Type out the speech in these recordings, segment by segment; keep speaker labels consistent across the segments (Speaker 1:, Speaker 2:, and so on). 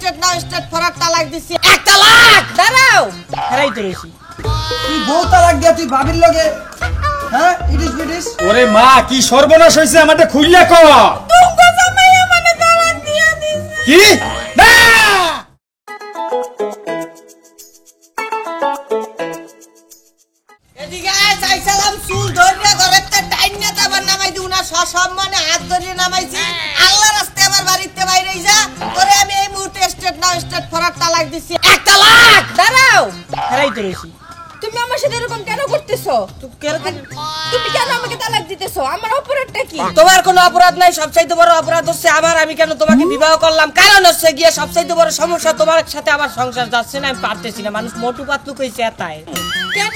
Speaker 1: State নাও state ফরক তালাক দিছি 1 তালাক দাঁড়াও হারাই তো রইছি
Speaker 2: তুই বউ তালাক দিয়া তুই ভাবির লগে হ্যাঁ ইডিস বিডিস
Speaker 3: ওরে মা কি সর্বনাশ হইছে আমাদের খুইলা ক
Speaker 1: তুমগো জামাই আমারে তালাক দিয়া দিছে
Speaker 3: কি না
Speaker 1: এদিকে আই সালাম চুল ধরিয়া ঘরেতে টাইনা তাবার নামাই দিউ না সসম্মানে হাত ধরিয়ে নামাইছি আল্লাহ রাস্তায় আমার বাড়িতে বাইরে যা তোরে আমি এই মুহূর্তে স্টেট নাও স্টেট ফরক তালাক দিছি 1 তালাক দাঁড়াও হারাই তো রইছি
Speaker 4: তুমি আমার সাথে এরকম কেন করতেছো? তুমি কেন আমাকে তালাক দিতেছো? আমার অপরাধটা কি?
Speaker 1: তোমার কোনো অপরাধ নাই সবচাইতে বড় অপরাধ হচ্ছে আমার আমি কেন তোমাকে বিবাহ করলাম কারণ হচ্ছে গিয়ে সবচাইতে বড় সমস্যা তোমার সাথে আমার সংসার যাচ্ছে না আমি পারতেছি না মানুষ মোটু পাতলু কইছে তাই
Speaker 4: কেন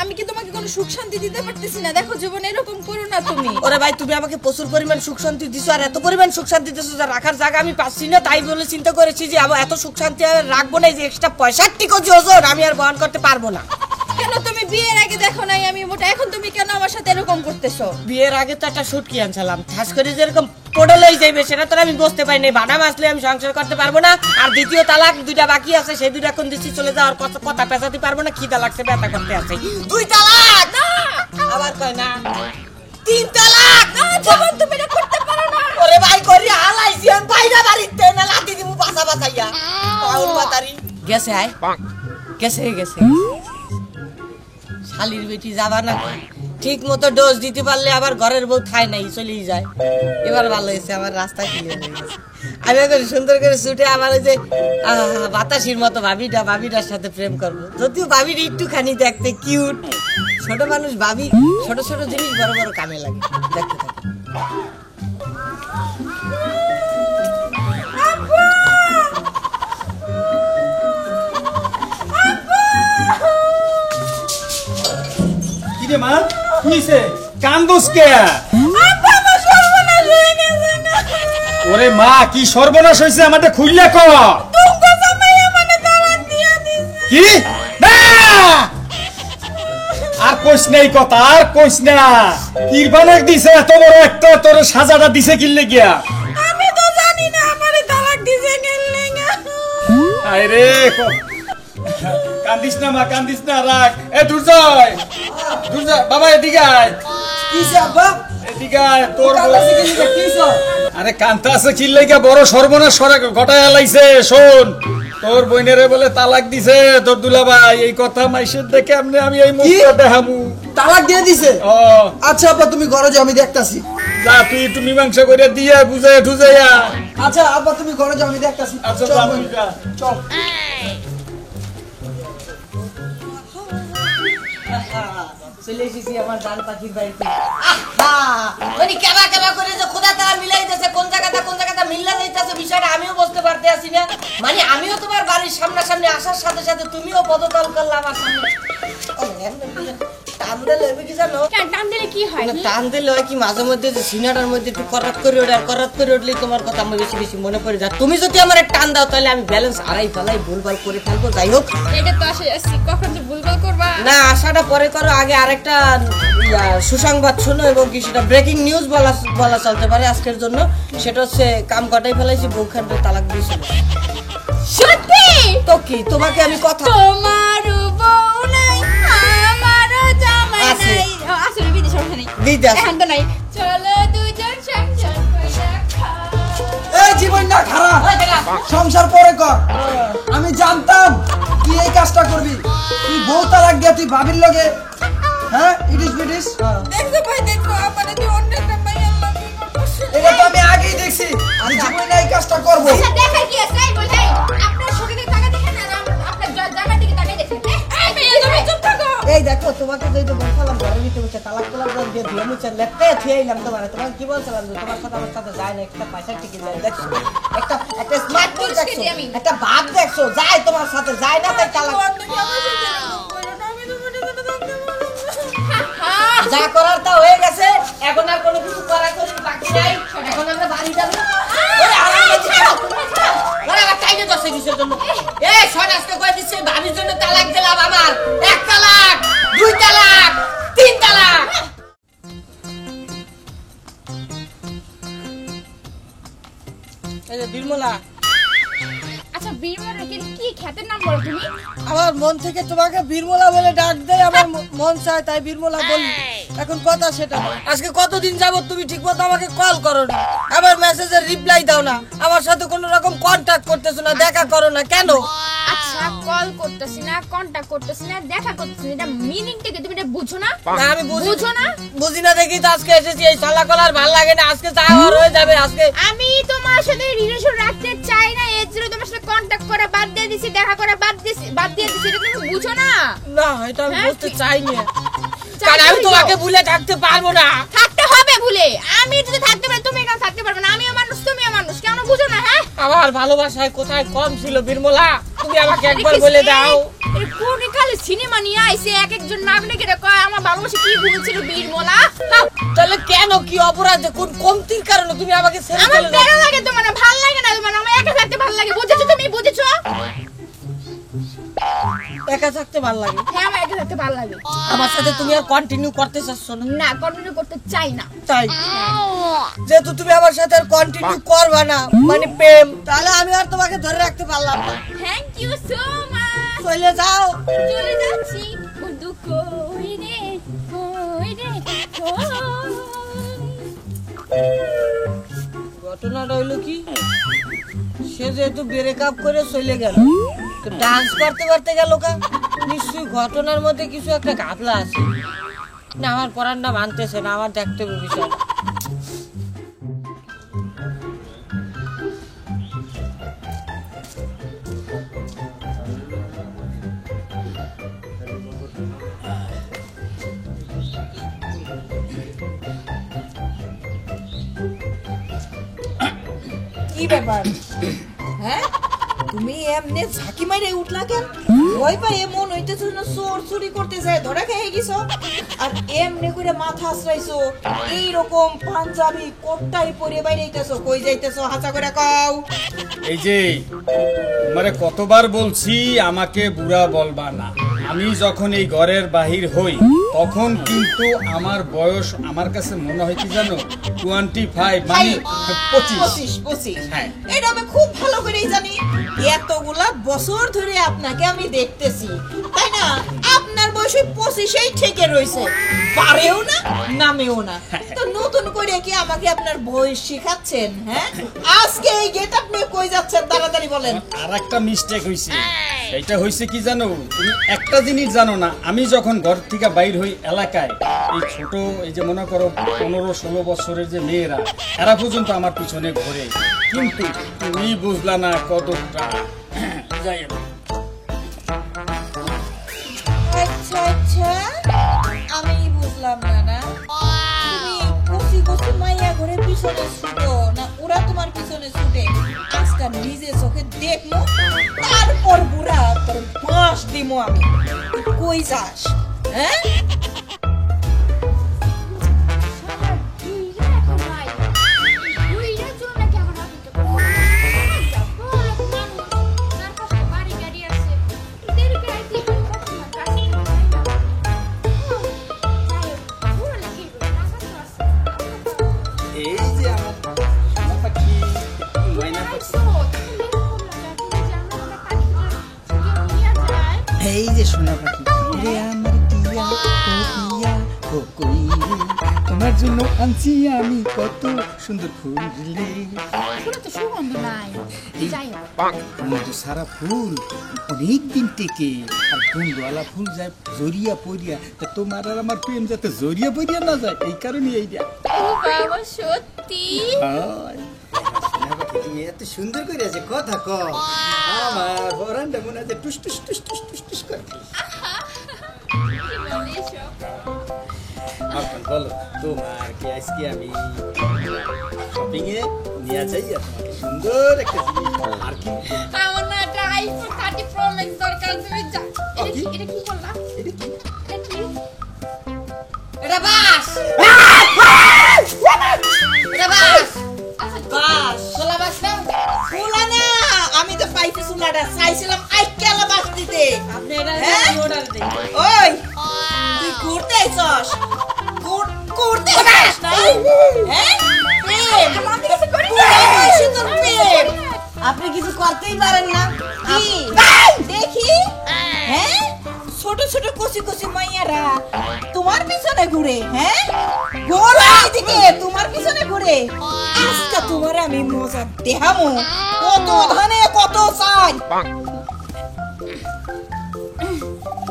Speaker 4: আমি কি তোমাকে কোনো সুখ শান্তি দিতে পারতেছি না? দেখো জীবনে এরকম করো না তুমি।
Speaker 1: ওরে ভাই তুমি আমাকে প্রচুর পরিমাণ সুখ শান্তি দিছো আর এত পরিমাণ সুখ শান্তি দিছো যে রাখার জায়গা আমি পাচ্ছি না তাই বলে চিন্তা করেছি যে আমি এত সুখ শান্তি আর রাখবো না যে এক্সট্রা 65 কেজি ওজন আমি আর বহন করতে পারবো না
Speaker 4: কেন তুমি বিয়ের আগে দেখো নাই আমি মোটা এখন তুমি কেন আমার সাথে এরকম করতেছো?
Speaker 1: বিয়ের আগে তো একটা শুটকি আনছিলাম ঠাস করে যেরকম পড়লেই যাইবে সেটা তো আমি বুঝতে পারি নাই বানা মাসলে আমি সংসার করতে পারবো না আর দ্বিতীয় তালাক দুইটা বাকি আছে সেই দুইটা কোন দিছি চলে যাওয়ার কথা পেছাতে পারবো না খিদা লাগছে ব্যথা করতে আছে 2 তালাক না আবার কয় না 3 তালাক
Speaker 4: না জীবন তুমি এটা করতে পারো না।
Speaker 1: ওরে ভাই করি হালাইছি আমি বাইরে বাড়িতে না লাতি দিমু বাসা বাসাইয়া পাউল মাতারি গেছে আয় গেছে শালির বেটি যাবা না ঠিক মতো ডোজ দিতে পারলে আবার ঘরের বউ থাই নাই চলেই যায় এবার ভালো হয়েছে আমার রাস্তা ক্লিয়ার হয়ে গেছে আমি এখন সুন্দর করে ছুটে আমার ওই যে বাতাসির মতো ভাবিটার সাথে প্রেম করবো যদিও ভাবির একটুখানি দেখতে কিউট ছোট মানুষ ভাবি ছোট ছোট জিনিস বড় বড় কামে লাগে দেখতে থাকি
Speaker 3: মা কিছে কান্দোস কে ওরে মা কি সর্বনাশ হইছে আমাদের খুইলা ক
Speaker 1: তুমগো জামাই আমারে তালাক দিয়া দিছে
Speaker 3: কি না আর কইস নাই কথা আর কইস না কিরবানাক দিছে এত বড় একটা তোর সাজাটা দিছে কিল্লে গিয়া
Speaker 1: আমি তো জানি না আমারে তালাক দিছে কেন
Speaker 3: আয় রে কান্দিস না মা কান্দিস না রাখ এ দুর্জয় বাবা এদিকে আয়
Speaker 2: কিছে আব্বা
Speaker 3: এদিকে আয় তোর
Speaker 2: কান্দাছে কি কিছে
Speaker 3: আরে কান্তা আছে কি লাগা বড় সর্বনাশ ঘটায় লাইছে শোন তোর বইনেরে বলে তালাক দিছে তোর দুলাভাই এই কথা মাইশের দেখে আমি এই মুখটা দেখামু
Speaker 2: তালাক দিয়ে দিছে
Speaker 3: ও
Speaker 2: আচ্ছা আব্বা তুমি ঘরে যাও আমি দেখতাছি
Speaker 3: যা তুই মীমাংসা করে দিয়ে বুঝে ঠুজাইয়া
Speaker 2: আচ্ছা আব্বা তুমি ঘরে যাও আমি দেখতাছি
Speaker 3: আচ্ছা
Speaker 2: চল
Speaker 3: যা
Speaker 2: বোন,
Speaker 3: তুই যা।
Speaker 2: চল
Speaker 1: চলে এসেছি আমার ডান পাখির বাড়িতে মানে কেবা করে যে খোদা তারা মিলাইতেছে কোন জায়গাটা মিল্লা যাইতেছে বিষয়টা আমিও বুঝতে পারতে আসি না মানে আমিও তোমার বাড়ির সামনাসামনি আসার সাথে সাথে তুমিও পদতল করলে আমার সামনে টান দিলে কি জানো
Speaker 4: টান দিলে কি হয়?
Speaker 1: টান দিলে হয় কি মাঝে মধ্যে যে সিনাটার মধ্যে একটু করাত করে ওঠে আর করাত করে উঠলেই তোমার কথা আমার বেশি বেশি মনে পড়ে যায় তুমি যদি আমার টান দাও তাহলে আমি ব্যালেন্স হারাই ফেলাই ভুলভাল করে ফেলবো যাই হোক
Speaker 4: এটা তো আসে কখন যে ভুলভাল করবা
Speaker 1: না আশাটা পরে করো আগে আরেকটা সুসংবাদ শোনো এবং কি সেটা ব্রেকিং নিউজ বলা চলতে পারে আজকের জন্য সেটা হচ্ছে কাম কাটাই ফেলাইছি বউখানকে তালাক দিয়েছিল
Speaker 4: সত্যি
Speaker 1: তো কি তোমাকে আমি কথা
Speaker 4: তোমার বউ নাই আমার জামাই
Speaker 1: আছে।
Speaker 4: নাই আসলে বিদেশ সমস্যা নেই
Speaker 1: দিতে আসো।
Speaker 4: এখন তো নাই চলো দুজন সংসার করে খাও
Speaker 2: এই জীবন না খারাপ
Speaker 1: ওই দেখা।
Speaker 2: সংসার পরে কর আমি জানতাম তুই এই কাজটা করবি তুই বউ তালাক দিয়া তুই ভাবির লগে হ্যাঁ ইডিস বিডিস
Speaker 4: দেখছো ভাই দেখো আমারে যে অন্য একটা মাইয়া লাগে করতেছে
Speaker 2: এটা তো আমি আগেই দেখছি আমি জীবনে না এই কাজটা করব
Speaker 4: আচ্ছা দেখা কি আছে এই বল এই আপনার শরীরে টাকা দেখেন আর আপনার জায়গা দিকে তাকাই দেখেন এই মেয়ে তুমি চুপ থাকো
Speaker 1: এই দেখো তোমাকে যেই তো বলছিলাম ঘরে নিতে হচ্ছে তালাক তোলার জন্য দিয়ে ধুয়ে মুছে লেপতে থুয়েইলাম তোমার কি বলছিলাম যে তোমার সাথে আমার সাথে যায় না একটা পয়সা টিকে যায় দেখছো একটা স্মার্টফোন দেখছো একটা ভাব দেখছো যায় তোমার সাথে যায় না তাই তালাক যা করার তা হয়ে গেছে এখন আর কোনো কিছু করা করি বাকি নাই এখন আমরা বাড়ি যাব ওরে আরাম করছি ওরে আমার টাইনে দছে কিসের জন্য এই শোন আজকে কই দিছে ভাবির জন্য তালাক দিলাম আমার 1 তালাক 2 তালাক 3 তালাক এই যে বিমলা
Speaker 4: আচ্ছা বীরমলা কি খ্যাতের নাম বলো তুমি?
Speaker 1: আমার মন থেকে তোমাকে বীরমলা বলে ডাক দেয়, আমার মন চায় তাই বীরমলা বলি। এখন কথা সেটা না। আজকে কতদিন যাবত তুমি ঠিক মতো আমাকে কল করো না, আবার মেসেজের রিপ্লাই দাও না, আমার সাথে কোনো রকম কন্টাক্ট করতেছো না, দেখা করো না কেন?
Speaker 4: আচ্ছা কল করতেছি না, কন্টাক্ট করতেছি না, দেখা করতেছি না, এটা মিনিংটা কি তুমি এটা বুঝো না?
Speaker 1: না আমি
Speaker 4: বুঝো না?
Speaker 1: বুঝি না দেখি তো আজকে এসেছি। এই চলাকল আর ভালো লাগে না, আজকে যা হওয়ার হয়ে যাবে। আজকে
Speaker 4: আমি তোমার সাথে রিলেশন রাখতে চাই না, এর জন্য তোমার সাথে কন্টাক্ট করা বাদ দিয়ে দিছি, দেখা করা বাদ দিয়ে দিছি, এটা তুমি বুঝো না?
Speaker 1: না এটা আমি
Speaker 4: হ্যাঁ?
Speaker 1: বুঝতে চাইনি,
Speaker 4: চাই
Speaker 1: কারণ আমি
Speaker 4: না
Speaker 1: তোমাকে
Speaker 4: তো।
Speaker 1: ভুলে থাকতে পারবো না।
Speaker 4: থাকতে হবে ভুলে, আমি যদি থাকতে পারি তুমি কেন থাকতে পারবে না? আমিও মানুষ তুমিও মানুষ, কেন বুঝো না? হ্যাঁ
Speaker 1: আমার ভালোবাসায় কোথায় কম ছিল বীরমলা? তুমি আমাকে একবার বলে দাও।
Speaker 4: কোন কালে সিনেমা নিয়ে আইছে, এক একজন নাগরিকের কয় আমার ভালোবাসা কি ভুলেছিল বীরমলা।
Speaker 1: তাহলে কেন, কি অপরাধে, কোন কমতির কারণে তুমি আমাকে ছেড়ে
Speaker 4: আমার
Speaker 1: চলে যাও?
Speaker 4: প্যারা লাগে তোমার, না ভাল লাগে না তোমার, আমার একা থাকতে ভাল লাগে, বুঝেছো তুমি? বুঝেছো?
Speaker 1: একা থাকতে ভালো লাগে?
Speaker 4: হ্যাঁ আমার একা থাকতে ভাল লাগে।
Speaker 1: আমার সাথে তুমি আর কন্টিনিউ করতে চাচ্ছ না?
Speaker 4: না কন্টিনিউ করতে চাই না।
Speaker 1: তাই যেহেতু তুমি আমার সাথে আর কন্টিনিউ করবা না, মানে প্রেম, তাহলে আমি আর তোমাকে ধরে রাখতে পারলাম না।
Speaker 4: Thank you so much.
Speaker 1: চলে যাও।
Speaker 4: চলে যাচ্ছি। বন্ধু কই রে, কই রে, কই?
Speaker 1: ঘটনাটা হইলো কি, সে যেহেতু ব্রেকআপ করে চলে গেল, তো ডান্স করতে করতে গেল কা, নিশ্চয়ই ঘটনার মধ্যে কিছু একটা ঘাপলা আছে। না আমার পড়ানটা মানতেছে না, আমার দেখতে হবে বিষয়টা।
Speaker 5: কি ব্যাপার? হ্যাঁ তুমি এমনি ঝাঁকি মাইরে উঠলা কেন? ভয় পাই এমন হইতেছ না চোর চুরি করতে যায় ধরা খেয়ে গেছো, আর এমনি করে মাথা আশ্রাইছো, এইরকম পাঞ্জাবি কোটটাই পরে বাইরে যাইতেছো, কই যাইতেছো হাঁচা করে কও।
Speaker 3: এই যে মানে কতবার বলছি আমাকে বুড়া বলবা না। আমি যখন এই ঘরের বাহির হই তখন কিন্তু আমার বয়স আমার কাছে মনে হয় কি জানো 25 মানে 25।
Speaker 5: 25
Speaker 3: হ্যাঁ।
Speaker 5: এটা আমি খুব ভালো করেই জানি, এতগুলা বছর ধরে আপনাকে আমি দেখতেছি, তাই না? আপনার বয়স 25-এই থেকে রয়েছে, পারেও না নামেও না, তো নতুন করে কি আমাকে আপনার বয়স শেখাচ্ছেন? হ্যাঁ আজকে এই গেট আপনি কই যাচ্ছেন তাড়াতাড়ি বলেন।
Speaker 3: আর একটা মিস্টেক হইছে, সেটা হইছে কি জানো, তুমি একটা জিনিস জানো না, আমি যখন ঘর থেকে বাইর হই এলাকায় এই ছোট এই যে মনে করো 15-16 বছরের যে মেয়েরা এরা পর্যন্ত আমার পিছনে ঘোরে, কিন্তু তুমি বুঝলা না কতটা। যাই হোক।
Speaker 5: আচ্ছা আচ্ছা আমি বুঝলাম না, না তুমি কচি কচি মাইয়া ঘরে পিছনে ছুটো না, ওরা তোমার পিছনে ছুটে? আজকে নিজে চোখে দেখবো, তারপর বুড়া তোর বাঁশ দিমো আমি। তুই কই যাস? হ্যাঁ
Speaker 3: এই যে আমার সোনা পাখি, ময়না পাখি, এই যে সোনা পাখি রে আমার টিয়া ও কই রে, তোমার জন্য আনছি আমি কত সুন্দর ফুল রে। মধু সারা ফুল অনেক দিন টেকে, আর গন্ধওয়ালা ফুল যায় জরিয়া পড়িয়া, তা তোমার আর আমার প্রেম যাতে জরিয়া পড়িয়া না যায় এই কারণে এইটা।
Speaker 4: সত্যি
Speaker 3: হয় তুমি এত সুন্দর করে আছে কথা ক, আমার বরানটা মনে আছে টুস টুস টুস টুস টুস টুস করে। এখন বলো তোমার কি আজকে আমি শপিং এ নিয়ে যাই আর তোমাকে সুন্দর একটা জিনিস আর কি
Speaker 4: আমার না একটা আইফোন 30 প্রো ম্যাক্স দরকার, তুমি যা। এটা কি বললা?
Speaker 3: এটা কি?
Speaker 4: এটা কি?
Speaker 1: এটা বাস, এটা বাস, বাস, সোলা বাস না?
Speaker 5: ফুলা না, আমি তো পাইতে চুলাটা চাইছিলাম আইকেলা বাস দিতে।
Speaker 1: আপনি এটা
Speaker 5: হ্যাঁ?
Speaker 1: অর্ডার দেন।
Speaker 5: ওই তুই ঘুরতে আইছস, ঘুরতে আইছস না? হ্যাঁ প্রেম,
Speaker 4: আমার দিকে করি না।
Speaker 5: পুরা বয়সে তোর প্রেম,
Speaker 1: আপনি কিছু করতেই পারেন না।
Speaker 5: কি দেখি হ্যাঁ ছোট ছোট কচি কচি মাইয়ারা তোমার পিছনে ঘুরে হ্যাঁ ঘোরা এদিকে তোমার পিছনে ঘুরে আজকে তোমার আমি মজা দেখামো কত ধানে কত চাই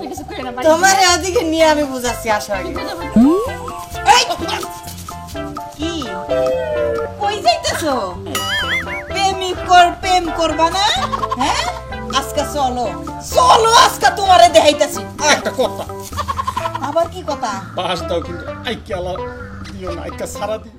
Speaker 4: কিছু করে না
Speaker 1: তোমার ওদিকে নিয়ে আমি বুঝাচ্ছি, আসো আগে।
Speaker 5: এই, কি কই যাইতেছো প্রেম করবা না হ্যাঁ আজকে চলো চলো আজকে তোমারে দেখাইতেছি
Speaker 3: একটা কথা,
Speaker 5: আবার কি কথা
Speaker 3: বাস দাও কিন্তু আইকে আলা দিও না, আইকা সারা দিও।